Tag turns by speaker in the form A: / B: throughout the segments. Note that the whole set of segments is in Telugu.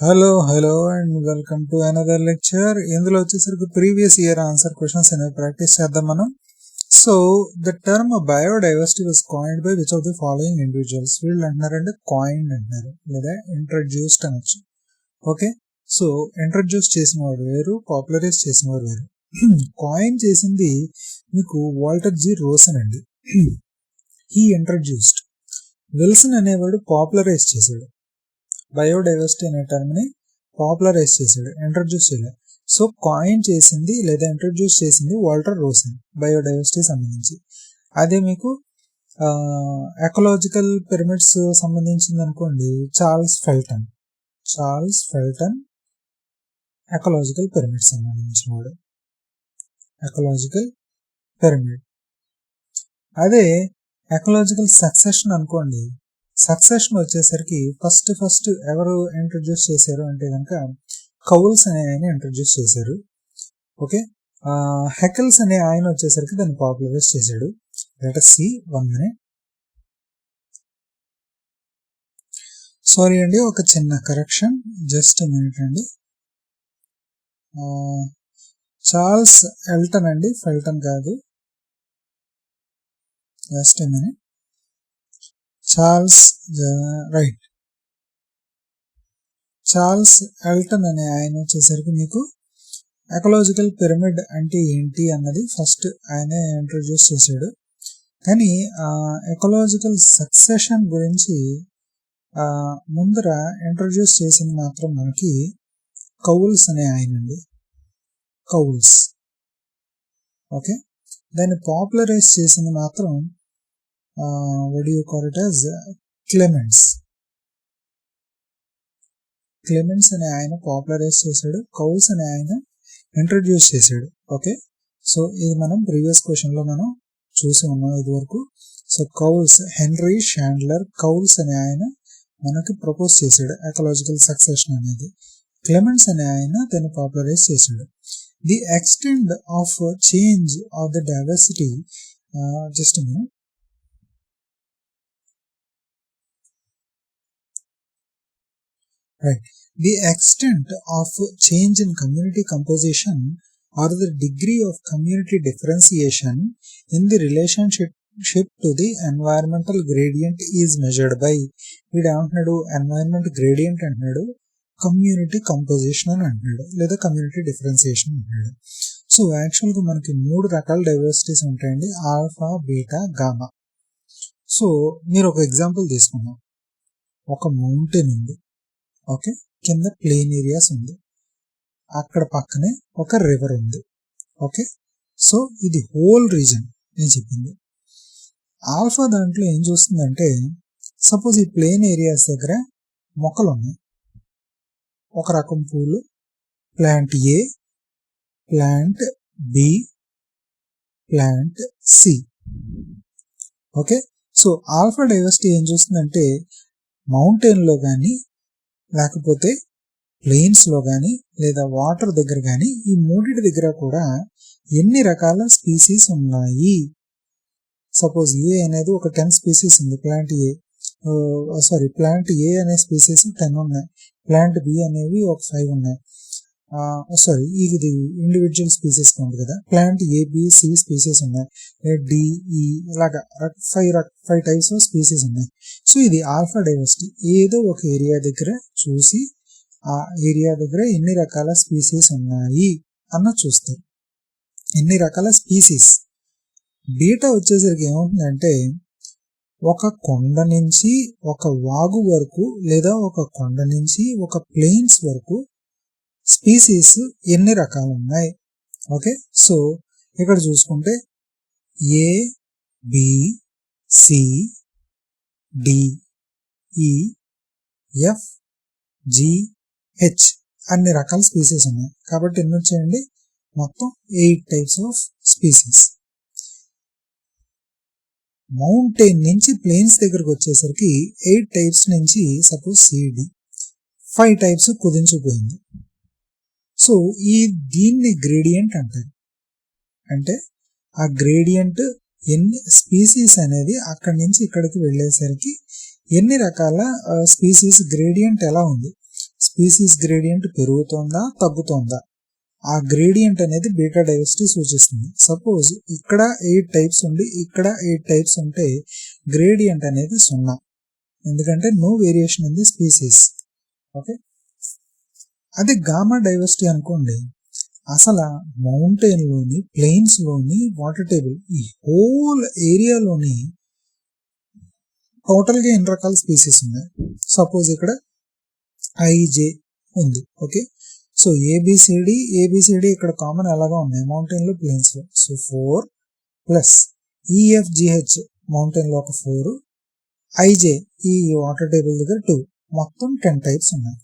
A: Hello and welcome to another lecture. ఇందులో వచ్చేసరికి ప్రీవియస్ ఇయర్ ఆన్సర్ క్వశ్చన్స్ అనేవి ప్రాక్టీస్ చేద్దాం మనం. So the term biodiversity was coined by which of the following individuals. వీళ్ళు అంటున్నారంటే కాయిన్డ్ అంటున్నారు లేదా ఇంట్రడ్యూస్డ్ అనొచ్చు. ఓకే, సో ఇంట్రడ్యూస్ చేసిన వాడు వేరు, పాపులరైజ్ చేసిన వాడు వేరు. కాయిన్ చేసింది మీకు వాల్టర్ జి రోసన్ అండి. He introduced. విల్సన్ అనేవాడు పాపులరైజ్ చేశాడు. బయోడైవర్సిటీ అనే టర్మ్ ని పాపులరైజ్ చేశాడు, ఇంట్రడ్యూస్ చేయలేదు. సో కాయిన్ చేసింది లేదా ఇంట్రడ్యూస్ చేసింది వాల్టర్ రోసన్ బయోడైవర్సిటీ సంబంధించి. అదే మీకు ఎకలాజికల్ పిరమిడ్స్ సంబంధించింది అనుకోండి, చార్ల్స్ ఫెల్టన్ ఎకలాజికల్ పిరమిడ్ సంబంధించిన వాడు, ఎకలాజికల్ పిరమిడ్. అదే ఎకలాజికల్ సక్సెషన్ అనుకోండి, సక్సెషన్ వచ్చేసరికి ఫస్ట్ ఎవరు ఇంట్రడ్యూస్ చేశారు అంటే కనుక కౌల్స్ అనే ఆయన ఇంట్రడ్యూస్ చేశారు. ఓకే, హెకల్స్ అనే ఆయన వచ్చేసరికి దాన్ని పాపులరైజ్ చేశాడు. Let us see 1 minute. Sorry అండి, ఒక చిన్న కరెక్షన్, జస్ట్ మినిట్ అండి. చార్ల్స్ ఎల్టన్ అండి, ఫెల్టన్ కాదు. Just minute. చార్ల్స్ ఎల్టన్ అనే ఆయన వచ్చేసరికి మీకు ఎకలాజికల్ పిరమిడ్ అంటే ఏంటి అన్నది ఫస్ట్ ఆయనే ఇంట్రడ్యూస్ చేశాడు. కానీ ఎకలాజికల్ సక్సెషన్ గురించి ముందర ఇంట్రడ్యూస్ చేసింది మాత్రం మనకి కౌల్స్ అనే ఆయన అండి, కౌల్స్. ఓకే, దాన్ని పాపులరైజ్ చేసింది మాత్రం what do you call it as Clements అనే ఆయన పాపులరైజ్ చేశాడు, కౌల్స్ అనే ఆయన ఇంట్రడ్యూస్ చేశాడు. ఓకే, సో ఇది మనం ప్రీవియస్ క్వశ్చన్ లో మనం చూసి ఉన్నాం ఇది వరకు. సో కౌల్స్, హెన్రీ షాండ్లర్ కౌల్స్ అనే ఆయన మనకి ప్రపోజ్ చేశాడు ఎకలాజికల్ సక్సెషన్ అనేది. క్లెమెంట్స్ అనే ఆయన దాన్ని పాపులరైజ్ చేశాడు. The extent of change of the diversity, just minute. Right. The extent of change in community composition or the degree of community differentiation in the relationship to the environmental gradient is measured by. వీడు ఏమంటున్నాడు, ఎన్వైరన్మెంట్ గ్రేడియంట్ అంటున్నాడు, కమ్యూనిటీ కంపోజిషన్ అని అంటున్నాడు, లేదా కమ్యూనిటీ డిఫరెన్సియేషన్ అంటున్నాడు. సో యాక్చువల్గా మనకి 3 రకాల డైవర్సిటీస్ ఉంటాయండి, ఆల్ఫా, బీటా, గామా. సో మీరు ఒక ఎగ్జాంపుల్ తీసుకున్నాం, ఒక మౌంటైన్ ఉంది. ఓకే, కింద ప్లెయిన్ ఏరియాస్ ఉంది, అక్కడ పక్కనే ఒక రివర్ ఉంది. ఓకే, సో ఇది హోల్ రీజన్ నేను చెప్పింది. ఆల్ఫా దాంట్లో ఏం చూస్తుందంటే, సపోజ్ ఈ ప్లెయిన్ ఏరియాస్ దగ్గర మొక్కలు ఉన్నాయి, ఒక రకం పూలు, plant A, plant B, plant C. Okay, so alpha diversity ఏం చూస్తుందంటే, మౌంటైన్ లో కానీ లేకపోతే ప్లెయిన్స్ లో కానీ లేదా వాటర్ దగ్గర కానీ ఈ మూడింటి దగ్గర కూడా ఎన్ని రకాల స్పీసీస్ ఉన్నాయి. సపోజ్ ఏ అనేది ఒక 10 స్పీసీస్ ఉంది, ప్లాంట్ ఏ అనే స్పీసీస్ 10 ఉన్నాయి, ప్లాంట్ బి అనేవి ఒక 5 ఉన్నాయి. ఇది ఇండివిజువల్ స్పీసీస్ ఉంది కదా, ప్లాంట్ ఏబిసి స్పీసీస్ ఉన్నాయి, డిఈ ఇలాగా 5 టైప్స్ ఆఫ్ స్పీసీస్ ఉన్నాయి. సో ఇది ఆల్ఫా డైవర్సిటీ. ఏదో ఒక ఏరియా దగ్గర చూసి ఆ ఏరియా దగ్గర ఎన్ని రకాల స్పీసీస్ ఉన్నాయి అన్న చూస్తారు, ఎన్ని రకాల స్పీసీస్. బీటా వచ్చేసరికి ఏమవుతుందంటే, ఒక కొండ నుంచి ఒక వాగు వరకు లేదా ఒక కొండ నుంచి ఒక ప్లెయిన్స్ వరకు స్పీసీస్ ఎన్ని రకాలు ఉన్నాయి. ఓకే, సో ఇక్కడ చూసుకుంటే ఏ, బి, సి, డి, ఈ, ఎఫ్, జి, హెచ్ అన్ని రకాల స్పీసీస్ ఉన్నాయి. కాబట్టి ఎన్ని వచ్చాయండి, మొత్తం 8 టైప్స్ ఆఫ్ స్పీసీస్. మౌంటైన్ నుంచి ప్లెయిన్స్ దగ్గరకు వచ్చేసరికి 8 టైప్స్ నుంచి సపోజ్ సిడి 5 టైప్స్ కుదించిపోయింది. సో దీన్ని గ్రేడియంట్ అంటారు. అంటే ఆ గ్రేడియంట్ ఎన్ని స్పీసీస్ అనేది అక్కడి నుంచి ఇక్కడికి వెళ్ళేసరికి ఎన్ని రకాల స్పీసీస్ గ్రేడియంట్ ఎలా ఉంది. స్పీసీస్ గ్రేడియంట్ పెరుగుతోందా తగ్గుతోందా, ఆ గ్రేడియంట్ అనేది బీటా డైవర్సిటీ సూచిస్తుంది. సపోజ్ ఇక్కడ 8 టైప్స్ ఉండి ఇక్కడ 8 టైప్స్ ఉంటే గ్రేడియంట్ అనేది 0, ఎందుకంటే no variation in the species. Okay, అది గామా డైవర్సిటీ అనుకోండి, అసలు మౌంటైన్ లోని ప్లెయిన్స్ లోని వాటర్ టేబుల్ ఈ హోల్ ఏరియాలోని టోటల్ గా ఎన్ని రకాల స్పీసీస్ ఉన్నాయి. సపోజ్ ఇక్కడ ఐజే ఉంది. ఓకే, సో ఏబిసిడి ఇక్కడ కామన్ ఎలాగా ఉన్నాయి మౌంటైన్ లో ప్లెయిన్స్ లో. సో 4 ప్లస్ ఈఎఫ్జిహెచ్ మౌంటైన్ లో ఒక 4, ఐజే ఈ వాటర్ టేబుల్ దగ్గర 2, మొత్తం 10 టైప్స్ ఉన్నాయి.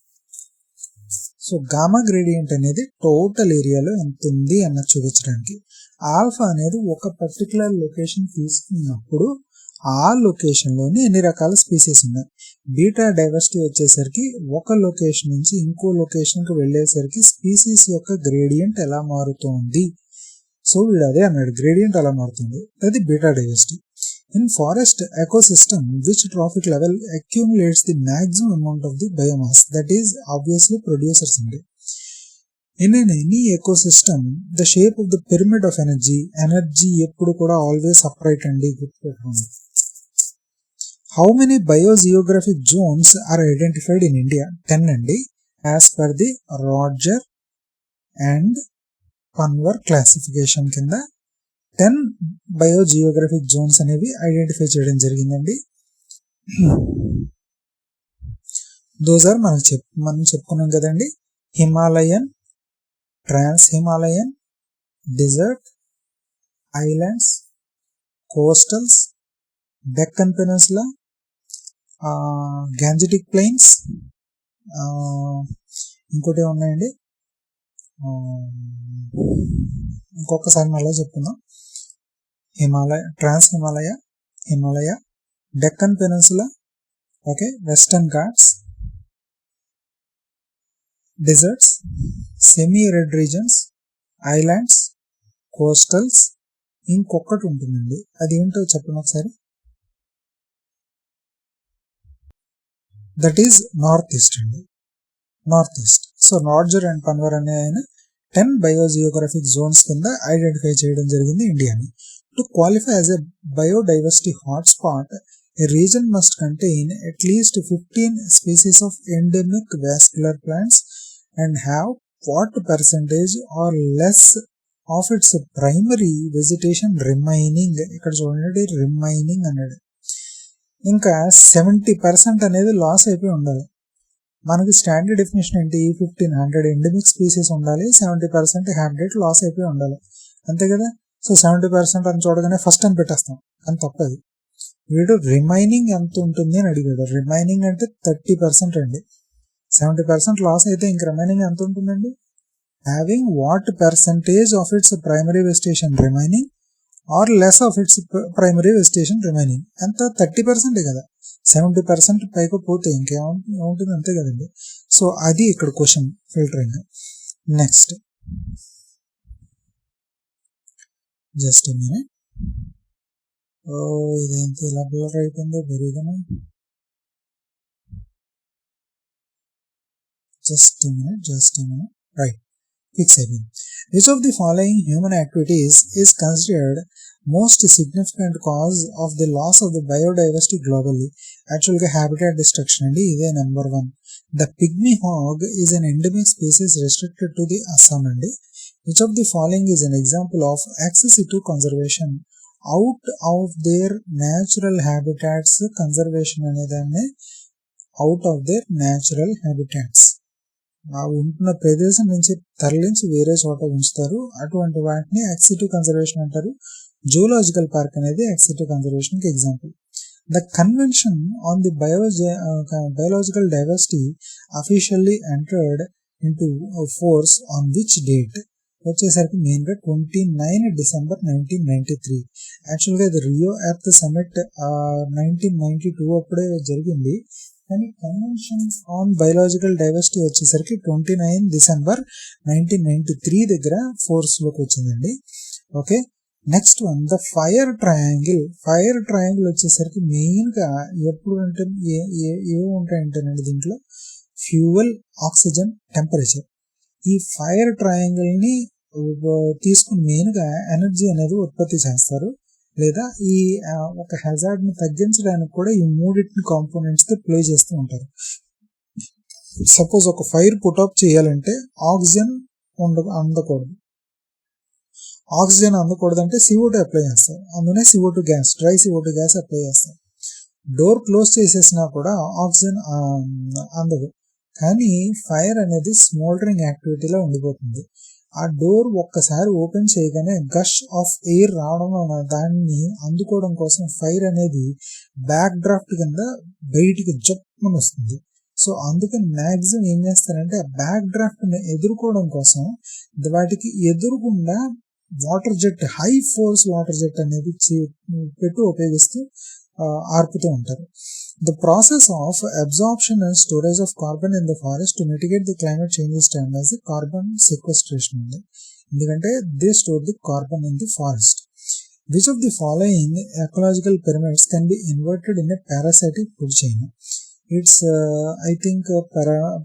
A: సో గామా గ్రేడియంట్ అనేది టోటల్ ఏరియాలో ఎంత ఉంది అన్నది చూపించడానికి. ఆల్ఫా అనేది ఒక పర్టికులర్ లొకేషన్ తీసుకున్నప్పుడు ఆ లొకేషన్ లోని ఎన్ని రకాల స్పీసీస్ ఉన్నాయి. బీటా డైవర్సిటీ వచ్చేసరికి ఒక లొకేషన్ నుంచి ఇంకో లొకేషన్ కి వెళ్లేసరికి స్పీసీస్ యొక్క గ్రేడియంట్ ఎలా మారుతోంది. సో వీడు అదే అన్నాడు, గ్రేడియంట్ ఎలా మారుతుంది, అది beta diversity. In forest ecosystem which trophic level accumulates the maximum amount of the biomass, that is obviously producers అండి. In any ecosystem the shape of the pyramid of energy ఎప్పుడు కూడా ఆల్వేస్ అప్రైట్ అండి, గుర్తుపెట్టుకోండి. How many biogeographic zones are identified in India? 10 అండి, as per the Rodgers and Panwar classification కింద 10 బయోజియోగ్రఫిక్ జోన్స్ అనేవి ఐడెంటిఫై చేయడం జరిగిందండి. దోస్ ఆర్ మనం చెప్పుకున్నాం కదండి, Himalayan, trans Himalayan, desert, islands, coastals, Deccan peninsula, Gangetic plains, ఇంకోటి ఉన్నాయండి, ఇంకొకసారి మళ్ళీ చెప్తున్నాం. Trans Himalaya, Deccan peninsula, okay, Western Ghats, deserts, semi arid regions, islands, coastals, ఇంకొకటి ఉంటుందండి, అది ఏంటో చెప్పండి ఒకసారి. దట్ ఈస్ నార్త్ ఈస్ట్ అండి, north east. So Rodgers and Panwar అనే ఆయన 10 బయోజియోగ్రఫిక్ జోన్స్ కింద ఐడెంటిఫై చేయడం జరిగింది ఇండియాని. To qualify as a biodiversity hotspot, a region must contain at least 15 species of endemic vascular plants and have what percentage or less of its primary vegetation remaining. ఇక్కడ చూడండి రిమైనింగ్ అన్నాడు, ఇంకా 70% అనేది లాస్ అయిపోయి ఉండాలి. మనకి స్టాండర్డ్ డెఫినేషన్ ఏంటి, 1500 ఎండమిక్ స్పీసీస్ ఉండాలి, 70% హ్యాబిటేట్ లాస్ అయిపోయి ఉండాలి, అంతే కదా. సో 70% అని చూడగానే ఫస్ట్ అని పెట్టేస్తాం, అని తప్పది. వీడు రిమైనింగ్ ఎంత ఉంటుంది అని అడిగాడు. రిమైనింగ్ అంటే 30% అండి. 70% లాస్ అయితే ఇంక రిమైనింగ్ ఎంత ఉంటుందండి, having what percentage of its primary vegetation remaining or less of its primary vegetation remaining. ఎంత 30% కదా, 70% పైకి పోతే ఇంకేముంటుంది, అంతే కదండి. సో అది ఇక్కడ question filtering. Next just minute, ఇదేంటి ఇలా బ్లర్ అయిపోయిందో బెరీగానే, జస్ట్ మినిట్, రైట్, ఫిక్స్ అయిపోయింది. Which of the following human activities is considered most significant cause of the loss of the biodiversity globally? యాక్చువల్గా హ్యాబిటాట్ డిస్ట్రక్షన్ అండి, ఇదే number 1. The pygmy hog is an endemic species restricted to the Assam అండి. Which of the following is an example of excessive conservation out of their natural habitats? Conservation అనేదాన్ని out of their natural habitats, ఉంటున్న ప్రదేశం నుంచి తరలించి వేరే చోట ఉంచుతారు, అటువంటి వాటిని యాక్సిటివ్ కన్జర్వేషన్ అంటారు. జూలాజికల్ పార్క్ అనేది యాక్సిటివ్ కన్జర్వేషన్ కి example. The convention on the biological diversity officially entered into force on which date? వచ్చేసరికి మెయిన్ గా 29 డిసెంబర్ 1993. యాక్చువల్గా ఇది రియో ఎర్త్ సమిట్ 1992 అప్పుడే జరిగింది, కానీ కన్వెన్షన్ ఆన్ బయోలాజికల్ డైవర్సిటీ వచ్చేసరికి 29 డిసెంబర్ 1993 దగ్గర ఫోర్స్ లోకి వచ్చిందండి. Okay, next one, the fire triangle వచ్చేసరికి మెయిన్ గా ఎప్పుడు అంటే ఏముంటాయంటేనండి దీంట్లో ఫ్యూయల్, ఆక్సిజన్, టెంపరేచర్. ఈ ఫైర్ ట్రయాంగిల్ ని తీసుకుని మెయిన్ గా ఎనర్జీ అనేది ఉత్పత్తి చేస్తారు, లేదా ఈ ఒక హెజార్డ్ ని తగ్గించడానికి కూడా ఈ మూడింటిని కాంపోనెంట్స్ తో ప్లే చేస్తూ ఉంటారు. సపోజ్ ఒక ఫైర్ పుట్అప్ చేయాలంటే ఆక్సిజన్ అందకూడదు. ఆక్సిజన్ అందకూడదంటే CO2 అప్లై చేస్తారు, అందులోనే CO2 gas, dry CO2 gas apply చేస్తారు. డోర్ క్లోజ్ చేసేసినా కూడా ఆక్సిజన్ అందదు, కానీ ఫైర్ అనేది స్మోల్డరింగ్ యాక్టివిటీలో ఉండిపోతుంది. ఆ డోర్ ఒక్కసారి ఓపెన్ చేయగానే గష్ ఆఫ్ ఎయిర్ రావడం వలన దాన్ని అందుకోవడం కోసం ఫైర్ అనేది బ్యాక్ డ్రాఫ్ట్ కింద బయటికి జప్పమని వస్తుంది. సో అందుకని మ్యాక్సిమం ఏం చేస్తారంటే ఆ బ్యాక్ డ్రాఫ్ట్ ని ఎదుర్కోవడం కోసం వాటికి ఎదురుగుండా water jet, high force water jet అనేది పెట్టి ఉపయోగిస్తూ ఆర్పుతూ ఉంటారు. The process of absorption and storage of carbon in the forest to mitigate the climate changes time as the carbon sequestration ఉంది. ఎందుకంటే they store the carbon in the forest. Which of the following ecological pyramids can be inverted in a parasitic food chain? It's I think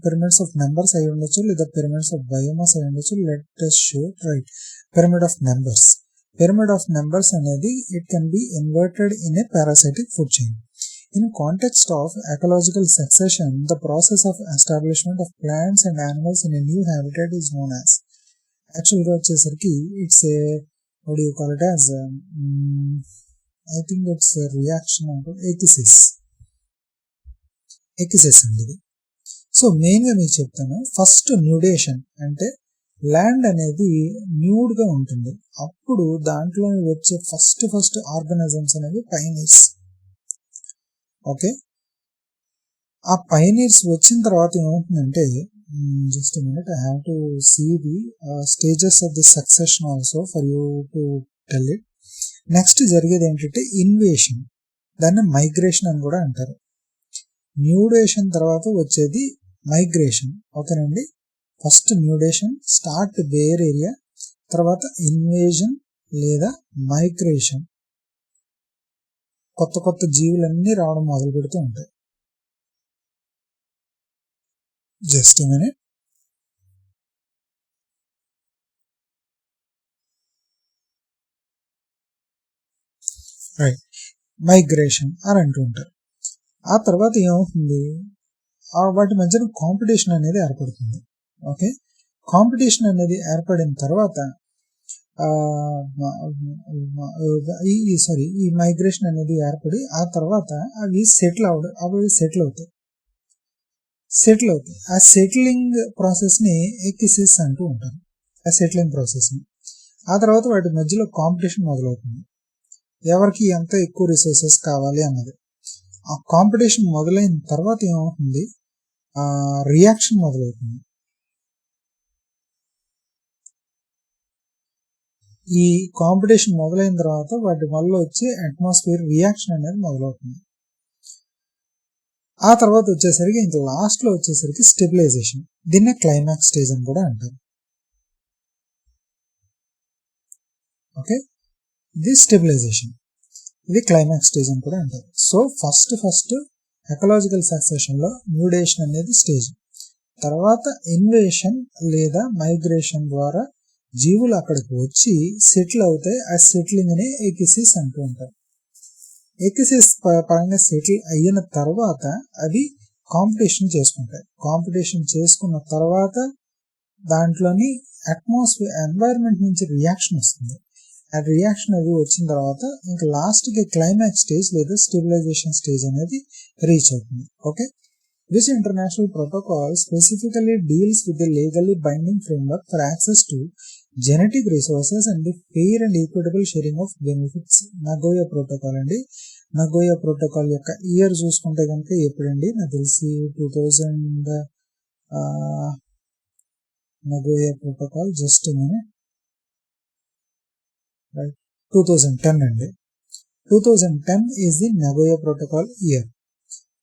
A: pyramids of members అయి ఉండొచ్చు, లేదా పిరమిడ్స్ ఆఫ్ బయోమాస్ అయి ఉండొచ్చు. Let us show right pyramid of members. Pyramid of members అనేది it can be inverted in a parasitic food chain. In context of ecological succession, the process of establishment of plants and animals in a new habitat is known as. Actually గా వచ్చేసరికి it's a, what do you call it as, I think it's a reaction of ekisis అండి ఇది. సో మెయిన్ గా మీకు చెప్తాను, ఫస్ట్ న్యూడేషన్ అంటే ల్యాండ్ అనేది న్యూడ్ గా ఉంటుంది, అప్పుడు దాంట్లో వచ్చే ఫస్ట్ ఆర్గానిజమ్స్ అనేవి పైనీర్స్. ఓకే, ఆ పైనీర్స్ వచ్చిన తర్వాత ఏమవుతుందంటే, just minute, I have to see the stages of the succession also for you to tell it. Next జరిగేది ఏంటంటే ఇన్వేషన్, దాన్ని మైగ్రేషన్ అని కూడా అంటారు. న్యూడేషన్ తర్వాత వచ్చేది మైగ్రేషన్. ఓకేనండి, ఫస్ట్ న్యూడేషన్, స్టార్ట్ బేర్ ఏరియా, తర్వాత ఇన్వేజన్ లేదా మైగ్రేషన్. కొత్త జీవులన్నీ రావడం మొదలు పెడుతూ ఉంటాయి. Just minute. రైట్, మైగ్రేషన్ అని అంటూ ఉంటారు. ఆ తర్వాత ఏమవుతుంది, వాటి మధ్యన కాంపిటీషన్ అనేది ఏర్పడుతుంది. ఓకే, కాంపిటీషన్ అనేది ఏర్పడిన తర్వాత ఈ మైగ్రేషన్ అనేది ఏర్పడి ఆ తర్వాత అవి సెటిల్ అవుతాయి. ఆ సెటిలింగ్ ప్రాసెస్ ని ఎకిసిస్ అంటూ ఉంటారు, ఆ సెటిలింగ్ ప్రాసెస్ ని. ఆ తర్వాత వాటి మధ్యలో కాంపిటీషన్ మొదలవుతుంది, ఎవరికి ఎంత ఎక్కువ రిసోర్సెస్ కావాలి అన్నది. ఆ కాంపిటీషన్ మొదలైన తర్వాత ఏమవుతుంది, రియాక్షన్ మొదలవుతుంది. ఈ కాంపిటీషన్ మొదలైన తర్వాత వాటి వల్ల వచ్చే అట్మాస్ఫియర్ రియాక్షన్ అనేది మొదలవుతుంది. ఆ తర్వాత వచ్చేసరికి ఇంకా లాస్ట్ లో వచ్చేసరికి స్టెబిలైజేషన్, దీన్నే క్లైమాక్స్ స్టేజ్ అని కూడా అంటారు. ఓకే, ఇది స్టెబిలైజేషన్, ఇది క్లైమాక్స్ స్టేజ్ అని కూడా అంటారు. సో ఫస్ట్ ఎకలాజికల్ సక్సెషన్ లో న్యూడేషన్ అనేది స్టేజ్, తర్వాత ఇన్వేషన్ లేదా మైగ్రేషన్ ద్వారా జీవులు అక్కడికి వచ్చి సెటిల్ అవుతాయి. ఆ సెటిలింగ్ ని ఎకిసిస్ అంటూ ఉంటారు. ఎకిసిస్ పరంగా సెటిల్ అయిన తర్వాత అవి కాంపిటీషన్ చేసుకుంటాయి. కాంపిటీషన్ చేసుకున్న తర్వాత దాంట్లోని అట్మాస్ఫియర్, ఎన్వైరన్మెంట్ నుంచి రియాక్షన్ వస్తుంది. ఆ రియాక్షన్ అది వచ్చిన తర్వాత ఇంకా లాస్ట్ కి క్లైమాక్స్ స్టేజ్ లేదా స్టెబిలైజేషన్ స్టేజ్ అనేది రీచ్ అవుతుంది. Okay, this international protocol specifically deals with the legally binding framework for access to genetic resources and the fair and equitable sharing of benefits. Nagoya protocol అండి. నగోయా ప్రోటోకాల్ యొక్క ఇయర్ చూసుకుంటే కనుక ఎప్పుడండి, నాకు తెలిసి 2000 నగోయా ప్రోటోకాల్, జస్ట్ మినిట్, 2010 అండి. 2010 is the Nagoya protocol year.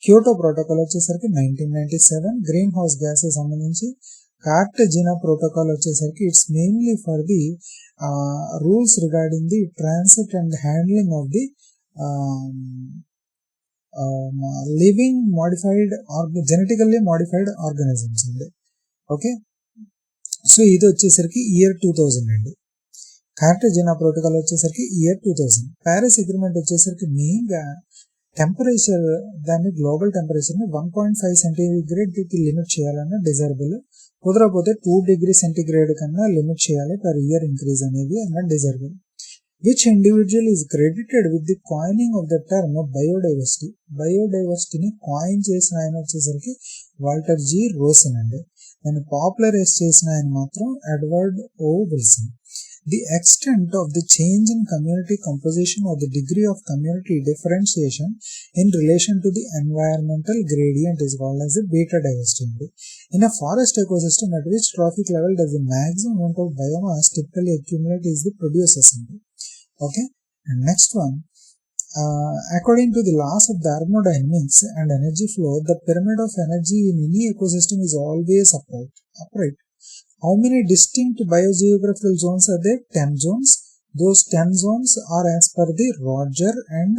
A: Kyoto protocol వచ్చేసరికి 1997 గ్రీన్ హౌస్ గ్యాస్ సంబంధించి. కార్టెజినా ప్రోటోకాల్ వచ్చేసరికి it's mainly for the rules regarding the transit and handling of the living modified genetically modified organisms అండి. ఓకే, సో ఇది వచ్చేసరికి ఇయర్ 2000 అండి. కార్టెజినా ప్రోటోకాల్ వచ్చేసరికి ఇయర్ 2000. ప్యారిస్ అగ్రిమెంట్ వచ్చేసరికి మెయిన్గా టెంపరేచర్, దాన్ని గ్లోబల్ టెంపరేచర్ని 1.5 సెంటీగ్రేడ్కి లిమిట్ చేయాలన్న డిజైరబుల్, కుదరకపోతే 2 డిగ్రీ సెంటీగ్రేడ్ కన్నా లిమిట్ చేయాలి పర్ ఇయర్ ఇంక్రీజ్ అనేది అన్న desirable. Which individual is credited with the coining of the term biodiversity. బయోడైవర్సిటీని కాయిన్ చేసిన ఆయన వచ్చేసరికి వాల్టర్ జి రోసన్ అండి. దాన్ని పాపులరైజ్ చేసిన ఆయన మాత్రం Edward O Wilson. The extent of the change in community composition or the degree of community differentiation in relation to the environmental gradient is called as a beta diversity. In a forest ecosystem, at which trophic level does the maximum amount of biomass typically accumulate is the producers. Okay, and next one, according to the laws of thermodynamics and energy flow, the pyramid of energy in any ecosystem is always upright. How many distinct biogeographical zones are there? 10 zones. Those 10 zones are as per the Roger and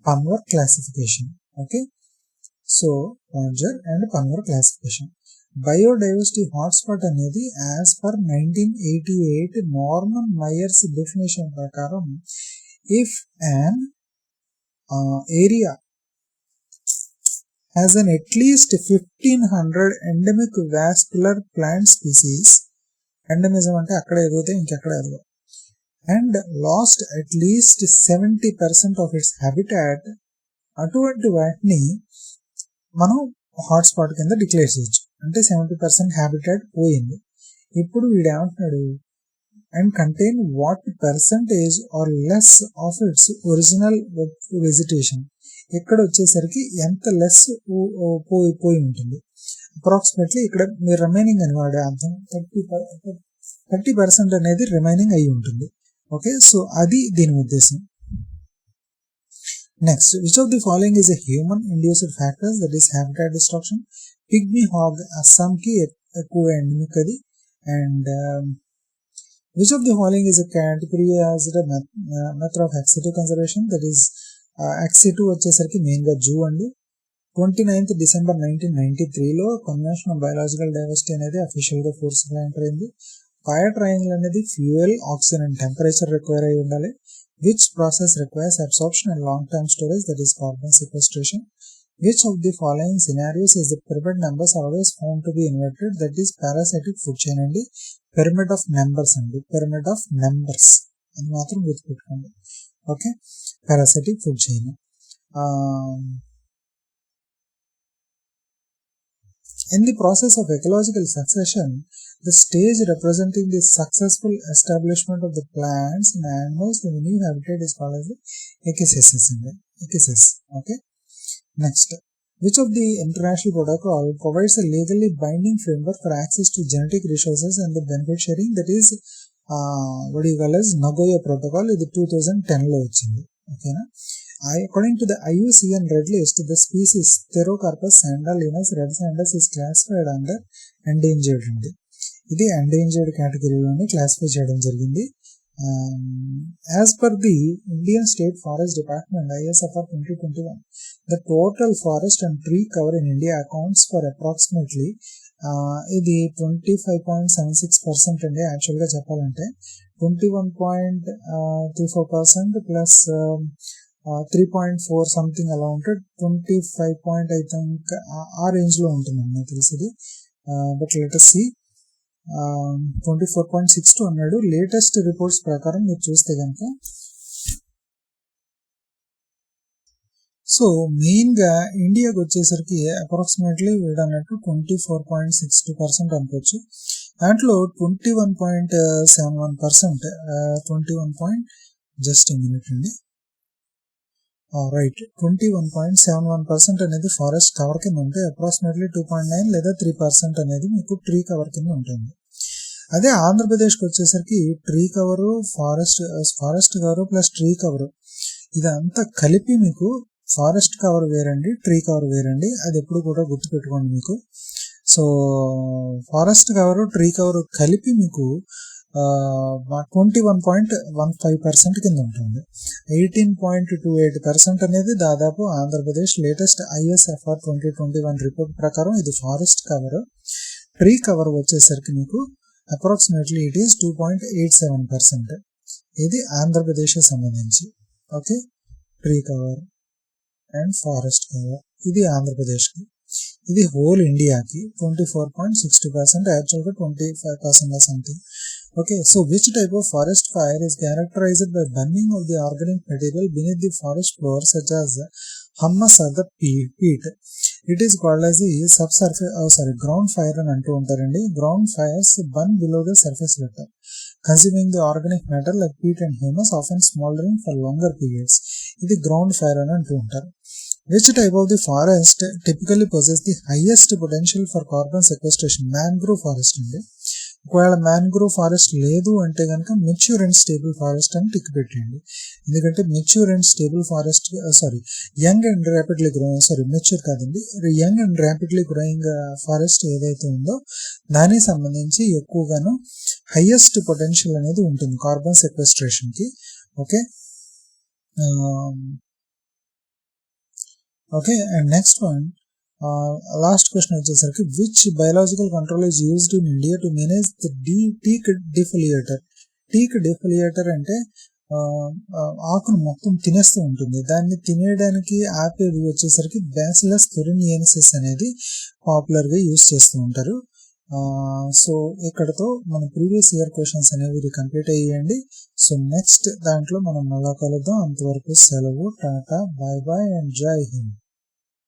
A: Panvar classification. Okay, so Roger and Panvar classification. Biodiversity hotspot అనేది as per 1988 Norman Myers definition ప్రకారం, if an area has an at least 1500 endemic vascular plant species, endemism అంటే అక్కడ ఎదిగితే ఇంకెక్కడ ఎదగవు, and lost at least 70% of its habitat, అటువంటి వాటిని మనం హాట్స్పాట్ కింద డిక్లేర్ చేయొచ్చు. అంటే 70% హ్యాబిటాట్ పోయింది. ఇప్పుడు వీడు ఏమంటున్నాడు, and contain what percentage or less of its original vegetation. ఇక్కడ వచ్చేసరికి ఎంత లెస్ పోయి ఉంటుంది. అప్రాక్సిమేట్లీ ఇక్కడ మీరు రిమైనింగ్ అని వాడే అర్థం 30% అనేది రిమైనింగ్ అయి ఉంటుంది. ఓకే, సో అది దీని ఉద్దేశం. Next, which of the following is a human induced factors, that is habitat destruction. Pygmy hog అస్సాంకి ఎక్కువ ఎండమిక్ అది. And which of the following is a categorized method of ex-situ conservation, that is ex-situ వచ్చేసరికి మెయిన్గా జూ అండి. 29th December 1993లో కన్వెన్షన్ ఆఫ్ బయోలాజికల్ డైవర్సిటీ అనేది అఫీషియల్గా ఫోర్స్గా ఎంటర్ అయింది. ఫైర్ ట్రయాంగిల్ అనేది fuel, oxygen and temperature require అయి ఉండాలి. Which process requires absorption and long term storage, that is carbon sequestration. Which of the following scenarios is the pyramid numbers always found to be inverted, that is parasitic food chain అండి. పిరమిడ్ ఆఫ్ నెంబర్స్ అండి, పిరమిడ్ ఆఫ్ నెంబర్స్ అది మాత్రం గుర్తుపెట్టుకోండి. Okay, parasitic food chain. In the process of ecological succession, the stage representing the successful establishment of the plants and animals in the new habitat is called as the equiescence. Okay. Next, which of the international protocol provides a legally binding framework for access to genetic resources and the benefit sharing, that is what you call as Nagoya Protocol. ఇది 2010లో వచ్చింది. ఓకేనా. According to the IUCN Red List, the species Therocarpus sandalinus red sandus is classified under endangered అండి. ఇది endangered కేటగిరీలోనే క్లాసిఫై చేయడం జరిగింది. As per the Indian State Forest Department ISFR 2021, the total forest and tree cover in India accounts for approximately ఇది 25.76% అండి. యాక్చువల్గా చెప్పాలంటే 21.34% ప్లస్ 3.4 సంథింగ్ అలా ఉంటే 25 ఐ థింక్ ఆ రేంజ్లో ఉంటుందండి నాకు తెలిసింది. బట్ లెట్ us see, 24.62 అన్నాడు లేటెస్ట్ రిపోర్ట్స్ ప్రకారం మీరు చూస్తే కనుక. సో మెయిన్గా ఇండియాకి వచ్చేసరికి అప్రాక్సిమేట్లీ వీడన్నట్టు 24.62% అనుకోవచ్చు. దాంట్లో 21.71% జస్ట్ మినిట్ అండి. రైట్, 21.71% అనేది ఫారెస్ట్ కవర్ కింద ఉంటే అప్రాక్సిమేట్లీ 2.9 లేదా 3% అనేది మీకు ట్రీ కవర్ కింద ఉంటుంది. అదే ఆంధ్రప్రదేశ్కి వచ్చేసరికి tree cover, forest cover plus tree cover ఇదంతా కలిపి మీకు ఫారెస్ట్ కవర్ వేరండి, ట్రీ కవర్ వేరండి. అది ఎప్పుడు కూడా గుర్తుపెట్టుకోండి మీకు. So forest cover, tree cover కలిపి మీకు 21.15% కింద ఉంటుంది. 18.28% అనేది దాదాపు ఆంధ్రప్రదేశ్ లేటెస్ట్ ISFR 2021 రిపోర్ట్ ప్రకారం ఇది ఫారెస్ట్ కవర్. ట్రీ కవర్ వచ్చేసరికి మీకు అప్రాక్సిమేట్లీ ఇట్ ఈస్ 2.87%. ఇది ఆంధ్రప్రదేశ్ సంబంధించి. Okay, tree cover and forest cover ఇది ఆంధ్రప్రదేశ్కి. ఇది హోల్ ఇండియాకి 24.60%, యాక్చువల్గా 25% something. Okay, so which type of forest fire is characterized by burning of the organic material beneath the forest floor, such as hummus or the peat? It is called as the ground fire అని అంటూ ఉంటారండి. Ground fires burn below the surface level, consuming the organic matter like peat and humus, often smoldering for longer periods. ఇది ground fire అని అంటూ ఉంటారు. Which type of the forest typically possess the highest potential for carbon sequestration? Mangrove forest అండి. ఒకవేళ మ్యాంగ్రోవ్ ఫారెస్ట్ లేదు అంటే కనుక మెచ్యూర్ అండ్ స్టేబుల్ ఫారెస్ట్ అని టిక్ పెట్టండి. ఎందుకంటే mature and stable forest young and rapidly growing mature కాదండి, young and rapidly growing forest ఏదైతే ఉందో దానికి సంబంధించి ఎక్కువగాను హైయెస్ట్ పొటెన్షియల్ అనేది ఉంటుంది కార్బన్ సెక్వెస్ట్రేషన్కి. Okay, and next one, last question వచ్చేసరికి which biological control is used in India to manage the teak defoliator? Teak defoliator అంటే ఆకును మొత్తం తినేస్తూ ఉంటుంది. దాన్ని తినేయడానికి ఆపేది వచ్చేసరికి బ్యాసిలస్ థురినియన్సిస్ అనేది పాపులర్గా యూజ్ చేస్తూ ఉంటారు. సో ఇక్కడతో మన ప్రీవియస్ ఇయర్ క్వశ్చన్స్ అనేవి కంప్లీట్ అయ్యాయండి. సో నెక్స్ట్ దాంట్లో మనం మళ్ళా కలుద్దాం. అంతవరకు సెలవు, టాటా, బాయ్ బాయ్ అండ్ జై హింద్.